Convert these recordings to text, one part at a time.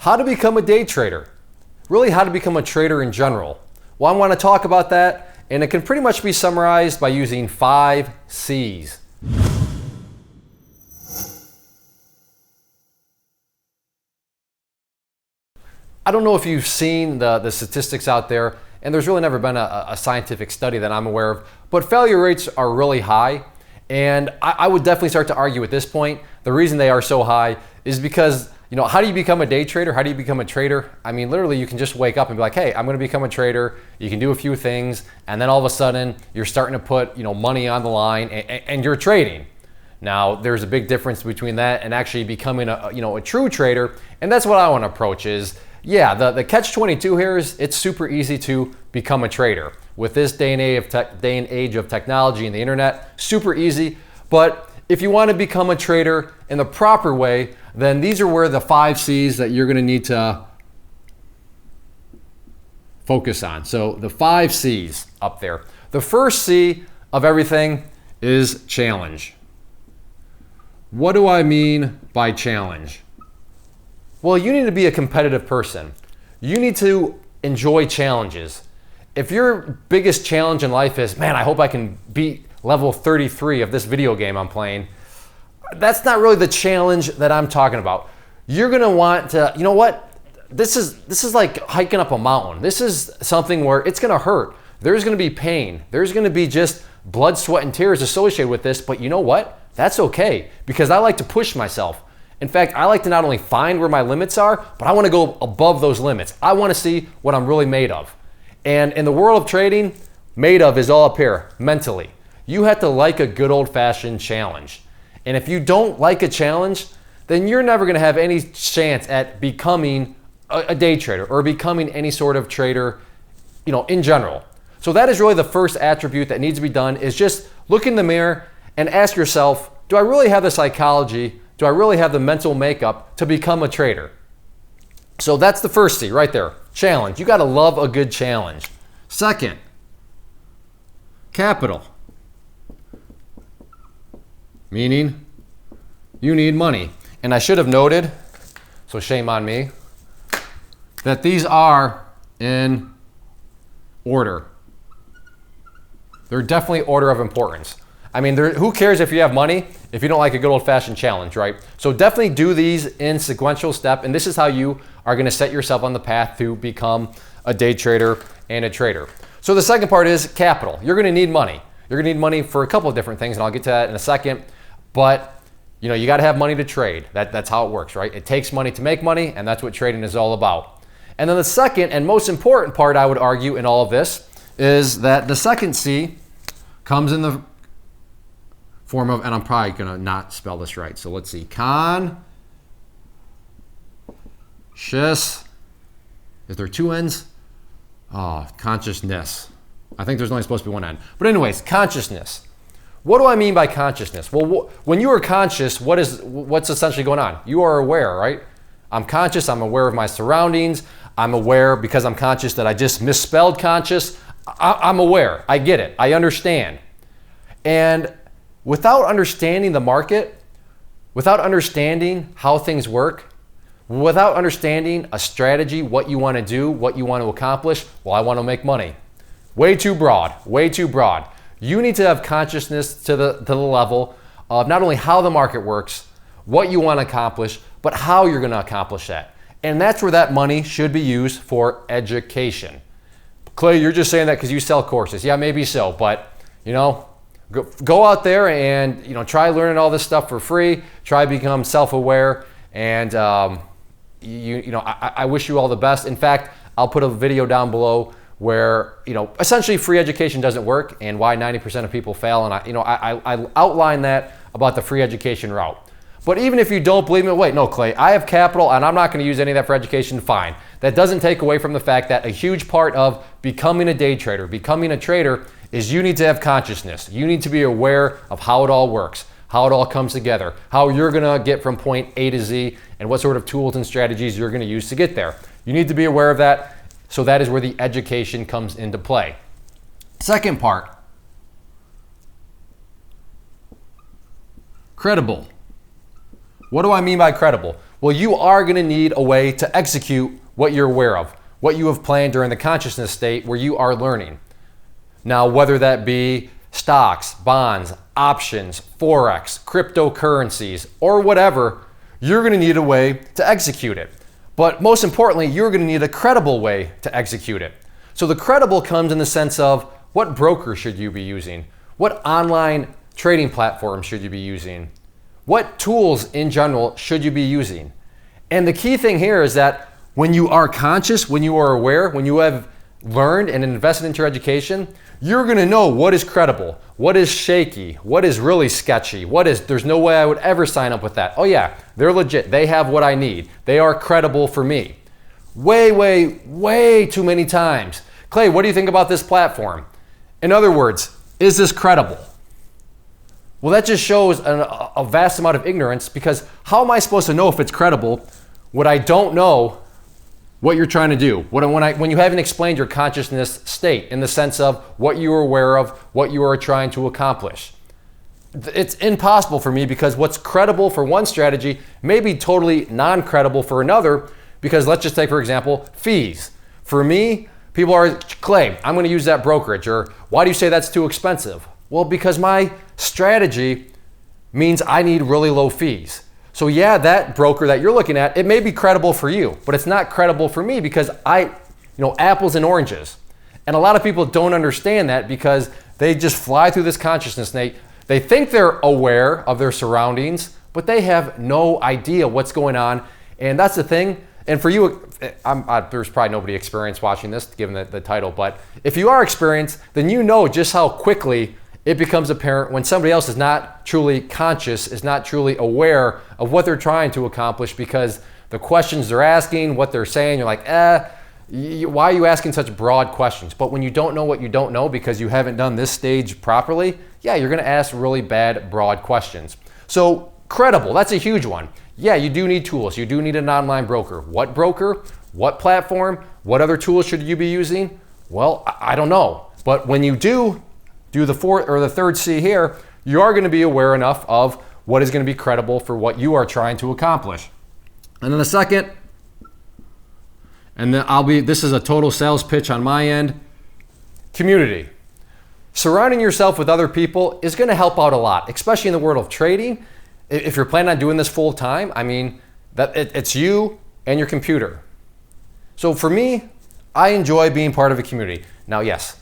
How to become a day trader. Really, how to become a trader in general. Well, I want to talk about that, and it can pretty much be summarized by using 5 C's. I don't know if you've seen the statistics out there, and there's really never been a scientific study that I'm aware of, but failure rates are really high. And I would definitely start to argue at this point, the reason they are so high is because, how do you become a day trader? How do you become a trader? I mean, literally you can just wake up and be like, hey, I'm gonna become a trader. You can do a few things, and then all of a sudden you're starting to put, money on the line and you're trading. Now, there's a big difference between that and actually becoming a true trader, and that's what I want to approach is, yeah, the catch-22 here is it's super easy to become a trader. With this day and age of technology and the internet, super easy. But if you want to become a trader in the proper way, then these are where the 5 C's that you're going to need to focus on. So the 5 C's up there. The first C of everything is challenge. What do I mean by challenge? Well, you need to be a competitive person. You need to enjoy challenges. If your biggest challenge in life is, man, I hope I can beat level 33 of this video game I'm playing, that's not really the challenge that I'm talking about. You're gonna want to, this is like hiking up a mountain. This is something where it's gonna hurt. There's gonna be pain. There's gonna be just blood, sweat, and tears associated with this, but you know what? That's okay, because I like to push myself. In fact, I like to not only find where my limits are, but I want to go above those limits. I want to see what I'm really made of. And in the world of trading, made of is all up here, mentally. You have to like a good old-fashioned challenge. And if you don't like a challenge, then you're never going to have any chance at becoming a day trader or becoming any sort of trader, in general. So that is really the first attribute that needs to be done, is just look in the mirror and ask yourself, do I really have the psychology? Do I really have the mental makeup to become a trader? So that's the first C right there, challenge. You got to love a good challenge. Second, capital. Meaning you need money. And I should have noted, so shame on me, that these are in order. They're definitely order of importance. I mean, who cares if you have money if you don't like a good old-fashioned challenge, right? So definitely do these in sequential step, and this is how you are going to set yourself on the path to become a day trader and a trader. So the second part is capital. You're going to need money. You're going to need money for a couple of different things, and I'll get to that in a second. But you got to have money to trade. That's how it works, right? It takes money to make money, and that's what trading is all about. And then the second and most important part, I would argue, in all of this is that the second C comes in the form of, and I'm probably gonna not spell this right, so let's see, conscious, is there 2 N's? Oh, consciousness. I think there's only supposed to be 1 N. But anyways, consciousness. What do I mean by consciousness? Well, when you are conscious, what's essentially going on? You are aware, right? I'm conscious, I'm aware of my surroundings, I'm aware because I'm conscious that I just misspelled conscious. I'm aware, I get it, I understand. And without understanding the market, without understanding how things work, without understanding a strategy, what you want to do, what you want to accomplish, well, I want to make money. Way too broad, way too broad. You need to have consciousness to the level of not only how the market works, what you want to accomplish, but how you're going to accomplish that. And that's where that money should be used for education. Clay, you're just saying that because you sell courses. Yeah, maybe so, but go out there and try learning all this stuff for free. Try become self-aware, and I wish you all the best. In fact, I'll put a video down below where essentially free education doesn't work and why 90% of people fail, and I outline that about the free education route. But even if you don't believe me, wait, no, Clay, I have capital and I'm not going to use any of that for education, fine. That doesn't take away from the fact that a huge part of becoming a day trader, becoming a trader, is you need to have consciousness. You need to be aware of how it all works, how it all comes together, how you're going to get from point A to Z, and what sort of tools and strategies you're going to use to get there. You need to be aware of that, so that is where the education comes into play. Second part, credible. What do I mean by credible? Well, you are going to need a way to execute what you're aware of, what you have planned during the consciousness state where you are learning. Now, whether that be stocks, bonds, options, Forex, cryptocurrencies, or whatever, you're going to need a way to execute it. But most importantly, you're going to need a credible way to execute it. So the credible comes in the sense of what broker should you be using? What online trading platform should you be using? What tools in general should you be using? And the key thing here is that when you are conscious, when you are aware, when you have learned and invested into your education, you're going to know what is credible, what is shaky, what is really sketchy, there's no way I would ever sign up with that. Oh yeah, they're legit. They have what I need. They are credible for me. Way too many times. Clay, what do you think about this platform? In other words, is this credible? Well, that just shows a vast amount of ignorance, because how am I supposed to know if it's credible when I don't know what you're trying to do? When you haven't explained your consciousness state in the sense of what you are aware of, what you are trying to accomplish. It's impossible for me, because what's credible for one strategy may be totally non-credible for another, because let's just take, for example, fees. For me, people are, Clay, I'm going to use that brokerage, or why do you say that's too expensive? Well, because my strategy means I need really low fees. So yeah, that broker that you're looking at, it may be credible for you, but it's not credible for me, because apples and oranges. And a lot of people don't understand that, because they just fly through this consciousness state. They think they're aware of their surroundings, but they have no idea what's going on. And that's the thing. And for you, there's probably nobody experienced watching this, given the title, but if you are experienced, then you know just how quickly it becomes apparent when somebody else is not truly conscious, is not truly aware of what they're trying to accomplish, because the questions they're asking, what they're saying, you're like, why are you asking such broad questions? But when you don't know what you don't know because you haven't done this stage properly, yeah, you're gonna ask really bad, broad questions. So credible, that's a huge one. Yeah, you do need tools. You do need an online broker. What broker? What platform? What other tools should you be using? Well, I don't know. But when you do the fourth or the third C here, you are going to be aware enough of what is going to be credible for what you are trying to accomplish. And then the second, and then this is a total sales pitch on my end, community. Surrounding yourself with other people is going to help out a lot, especially in the world of trading. If you're planning on doing this full time, it's you and your computer. So for me, I enjoy being part of a community. Now, yes,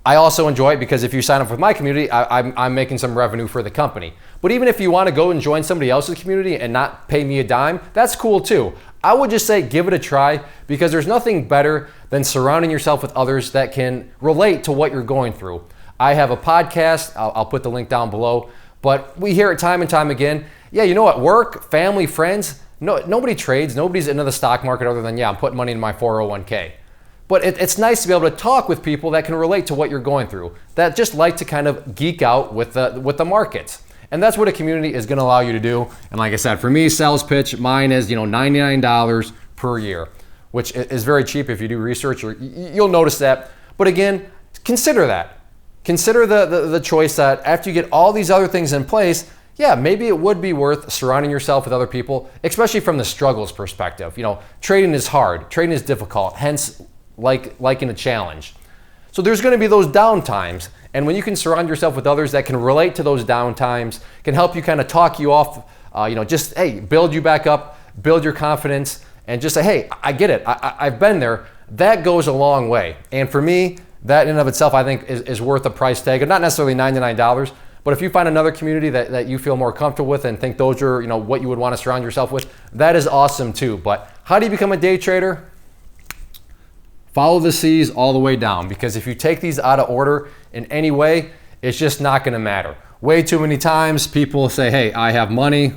I also enjoy it because if you sign up with my community, I'm making some revenue for the company. But even if you want to go and join somebody else's community and not pay me a dime, that's cool too. I would just say give it a try, because there's nothing better than surrounding yourself with others that can relate to what you're going through. I have a podcast, I'll put the link down below, but we hear it time and time again. Yeah, you know, at work, family, friends, nobody trades, nobody's into the stock market other than, yeah, I'm putting money in my 401k. But it's nice to be able to talk with people that can relate to what you're going through, that just like to kind of geek out with the markets. And that's what a community is going to allow you to do. And like I said, for me, sales pitch, mine is $99 per year, which is very cheap if you do research. You'll notice that. But again, consider that. Consider the choice that after you get all these other things in place, yeah, maybe it would be worth surrounding yourself with other people, especially from the struggles perspective. Trading is hard. Trading is difficult. Hence, liking a challenge. So there's going to be those down times, and when you can surround yourself with others that can relate to those down times, can help you kind of talk you off, build you back up, build your confidence, and just say, hey, I get it, I've been there. That goes a long way. And for me, that in and of itself, I think is worth a price tag of not necessarily $99, but if you find another community that you feel more comfortable with and think those are what you would want to surround yourself with, that is awesome too. But how do you become a day trader? Follow the C's all the way down, because if you take these out of order in any way, it's just not going to matter. Way too many times people say, hey, I have money.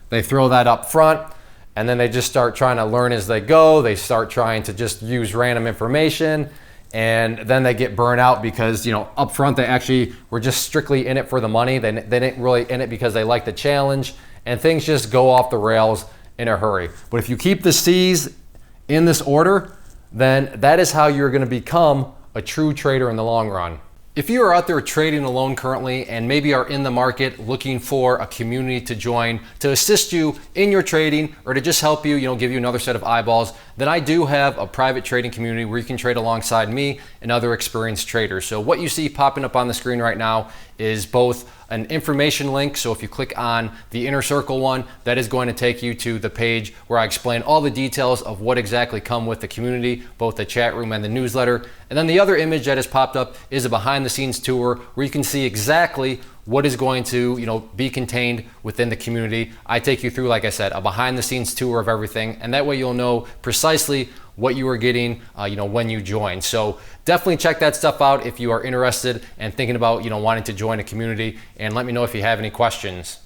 They throw that up front, and then they just start trying to learn as they go. They start trying to just use random information, and then they get burned out because up front they actually were just strictly in it for the money. They didn't really in it because they like the challenge, and things just go off the rails in a hurry. But if you keep the C's in this order, then that is how you're going to become a true trader in the long run. If you are out there trading alone currently and maybe are in the market looking for a community to join to assist you in your trading or to just help you, give you another set of eyeballs, then I do have a private trading community where you can trade alongside me and other experienced traders. So what you see popping up on the screen right now is both an information link. So if you click on the inner circle one, that is going to take you to the page where I explain all the details of what exactly come with the community, both the chat room and the newsletter. And then the other image that has popped up is a behind the scenes tour where you can see exactly what is going to be contained within the community. I take you through, like I said, a behind the scenes tour of everything, and that way you'll know precisely what you are getting when you join. So definitely check that stuff out if you are interested and thinking about wanting to join a community, and let me know if you have any questions.